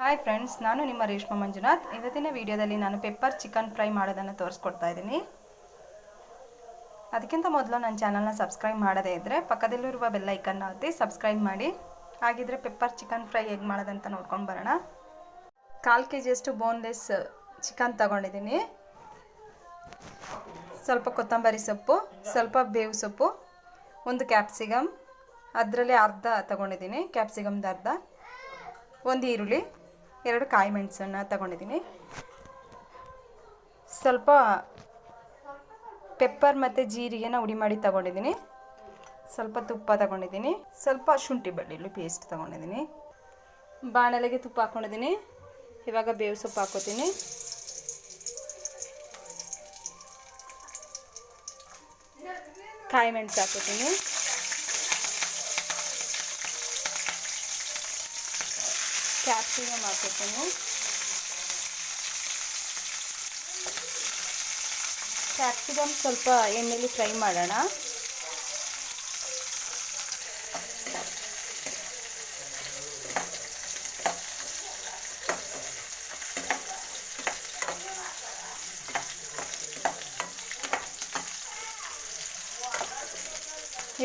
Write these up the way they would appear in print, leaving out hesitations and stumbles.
Hi friends, ನಾನು ನಿಮ್ಮ ರೇಷ್ಮಾ ಮಂಜುನಾಥ್. ಇವತ್ತಿನ ವಿಡಿಯೋದಲ್ಲಿ ನಾನು ಪೆಪ್ಪರ್ ಚಿಕನ್ ಫ್ರೈ ಮಾಡೋದನ್ನು ತೋರಿಸ್ಕೊಡ್ತಾ ಇದ್ದೀನಿ. ಅದಕ್ಕಿಂತ ಮೊದಲು ನನ್ನ ಚಾನಲ್ನ ಸಬ್ಸ್ಕ್ರೈಬ್ ಮಾಡದೇ ಇದ್ದರೆ ಪಕ್ಕದಲ್ಲಿರುವ ಬೆಲ್ ಐಕನ್ನ ಒತ್ತಿ ಸಬ್ಸ್ಕ್ರೈಬ್ ಮಾಡಿ. ಹಾಗಿದ್ರೆ ಪೆಪ್ಪರ್ ಚಿಕನ್ ಫ್ರೈ ಹೇಗೆ ಮಾಡೋದಂತ ನೋಡ್ಕೊಂಡು ಬರೋಣ. 1/4 kg ಬೋನ್ಲೆಸ್ ಚಿಕನ್ ತಗೊಂಡಿದ್ದೀನಿ. ಸ್ವಲ್ಪ ಕೊತ್ತಂಬರಿ ಸೊಪ್ಪು, ಸ್ವಲ್ಪ ಬೇವು ಸೊಪ್ಪು, ಒಂದು ಕ್ಯಾಪ್ಸಿಕಮ್, ಅದರಲ್ಲಿ ಅರ್ಧ ತಗೊಂಡಿದ್ದೀನಿ, ಕ್ಯಾಪ್ಸಿಕಮ್ದು ಅರ್ಧ, ಒಂದು ಈರುಳ್ಳಿ, 2 ಕಾಯಿ ಮೆಣಸನ್ನು ತಗೊಂಡಿದ್ದೀನಿ. ಸ್ವಲ್ಪ ಪೆಪ್ಪರ್ ಮತ್ತು ಜೀರಿಗೆನ ಹುಡಿ ಮಾಡಿ ತಗೊಂಡಿದ್ದೀನಿ. ಸ್ವಲ್ಪ ತುಪ್ಪ ತಗೊಂಡಿದ್ದೀನಿ. ಸ್ವಲ್ಪ ಶುಂಠಿ ಬೆಳ್ಳುಳ್ಳಿ ಪೇಸ್ಟ್ ತಗೊಂಡಿದ್ದೀನಿ. ಬಾಣಲೆಗೆ ತುಪ್ಪ ಹಾಕ್ಕೊಂಡಿದ್ದೀನಿ. ಇವಾಗ ಬೇವು ಸೊಪ್ಪು ಹಾಕ್ಕೋತೀನಿ. ಕಾಯಿ ಮೆಣಸು ಹಾಕ್ಕೋತೀನಿ. ಕ್ಯಾಪ್ಸಿಕಮ್ ಹಾಕ್ಕೋತೀನಿ. ಕ್ಯಾಪ್ಸಿಕಮ್ ಸ್ವಲ್ಪ ಎಣ್ಣೆಲಿ ಫ್ರೈ ಮಾಡೋಣ.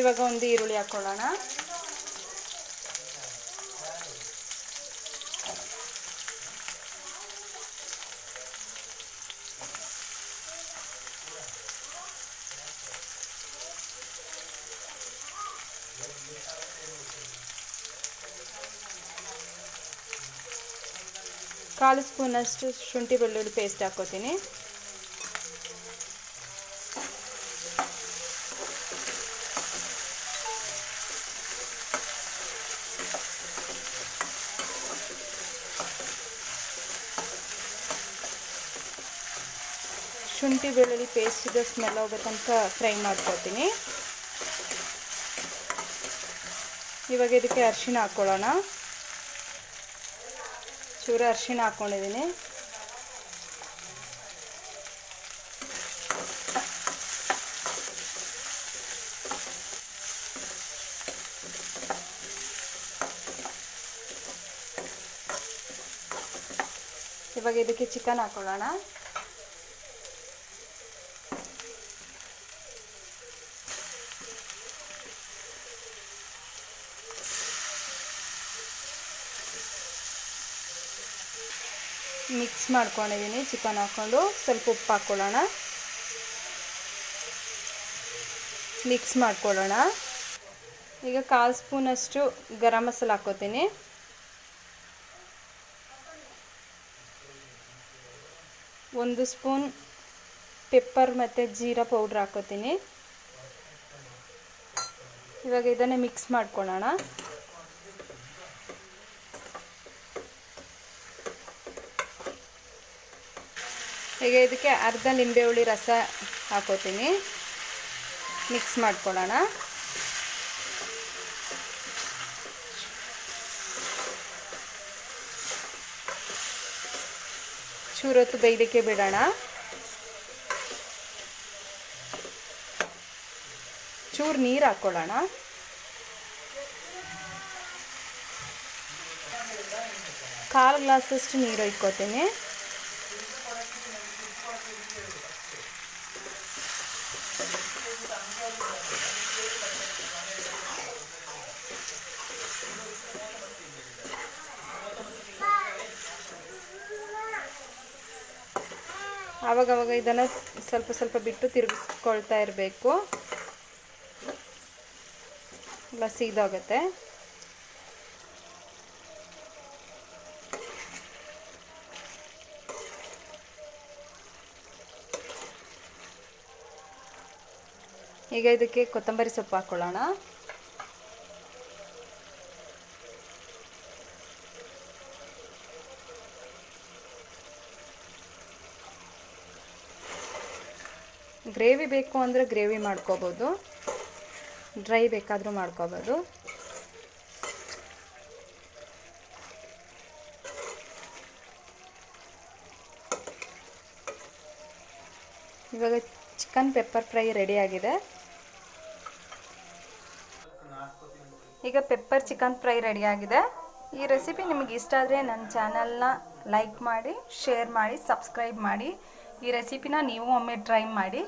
ಇವಾಗ ಒಂದು ಈರುಳ್ಳಿ ಹಾಕ್ಕೊಳ್ಳೋಣ. ಕಾಲು ಸ್ಪೂನಷ್ಟು ಶುಂಠಿ ಬೆಳ್ಳುಳ್ಳಿ ಪೇಸ್ಟ್ ಹಾಕ್ಕೋತೀನಿ. ಶುಂಠಿ ಬೆಳ್ಳುಳ್ಳಿ ಪೇಸ್ಟಿದ ಸ್ಮೆಲ್ ಹೋಗೋ ತನಕ ಫ್ರೈ ಮಾಡ್ಕೊತೀನಿ. ಇವಾಗ ಇದಕ್ಕೆ ಅರಿಶಿಣ ಹಾಕ್ಕೊಳ್ಳೋಣ. ಚೂರು ಅರಿಶಿಣ ಹಾಕ್ಕೊಂಡಿದ್ದೀನಿ. ಇವಾಗ ಇದಕ್ಕೆ ಚಿಕನ್ ಹಾಕ್ಕೊಳ್ಳೋಣ. ಮಿಕ್ಸ್ ಮಾಡ್ಕೊಂಡಿದ್ದೀನಿ. ಚಿಕನ್ ಹಾಕ್ಕೊಂಡು ಸ್ವಲ್ಪ ಉಪ್ಪು ಹಾಕ್ಕೊಳ್ಳೋಣ. ಮಿಕ್ಸ್ ಮಾಡ್ಕೊಳ್ಳೋಣ. ಈಗ 1/4 ಸ್ಪೂನಷ್ಟು ಗರಂ ಮಸಾಲ ಹಾಕ್ಕೋತೀನಿ. ಒಂದು ಸ್ಪೂನ್ ಪೆಪ್ಪರ್ ಮತ್ತು ಜೀರಾ ಪೌಡ್ರ್ ಹಾಕ್ಕೋತೀನಿ. ಇವಾಗ ಇದನ್ನು ಮಿಕ್ಸ್ ಮಾಡ್ಕೊಳ್ಳೋಣ. ಈಗ ಇದಕ್ಕೆ ಅರ್ಧ ನಿಂಬೆಹುಳಿ ರಸ ಹಾಕೋತೀನಿ. ಮಿಕ್ಸ್ ಮಾಡ್ಕೊಳ್ಳೋಣ. ಚೂರೊತ್ತು ಬೇಯಲಿಕ್ಕೆ ಬಿಡೋಣ. ಚೂರು ನೀರು ಹಾಕ್ಕೊಳ್ಳೋಣ. ಕಾಲು ಗ್ಲಾಸಷ್ಟು ನೀರು ಇಟ್ಕೋತೀನಿ. ಆವಾಗವಾಗ ಇದನ್ನು ಸ್ವಲ್ಪ ಸ್ವಲ್ಪ ಬಿಟ್ಟು ತಿರುಗಿಸ್ಕೊಳ್ತಾ ಇರಬೇಕು, ಇಲ್ಲ ಸೀದೋಗುತ್ತೆ. ಈಗ ಇದಕ್ಕೆ ಕೊತ್ತಂಬರಿ ಸೊಪ್ಪು ಹಾಕ್ಕೊಳ್ಳೋಣ. ಗ್ರೇವಿ ಬೇಕು ಅಂದರೆ ಗ್ರೇವಿ ಮಾಡ್ಕೋಬೋದು, ಡ್ರೈ ಬೇಕಾದರೂ ಮಾಡ್ಕೋಬೋದು. ಇವಾಗ ಚಿಕನ್ ಪೆಪ್ಪರ್ ಫ್ರೈ ರೆಡಿಯಾಗಿದೆ. ಈಗ ಪೆಪ್ಪರ್ ಚಿಕನ್ ಫ್ರೈ ರೆಡಿಯಾಗಿದೆ. ಈ ರೆಸಿಪಿ ನಿಮಗೆ ಇಷ್ಟ ಆದರೆ ನನ್ನ ಚಾನಲ್ನ ಲೈಕ್ ಮಾಡಿ, ಶೇರ್ ಮಾಡಿ, ಸಬ್ಸ್ಕ್ರೈಬ್ ಮಾಡಿ. ಈ ರೆಸಿಪಿನ ನೀವು ಒಮ್ಮೆ ಟ್ರೈ ಮಾಡಿ.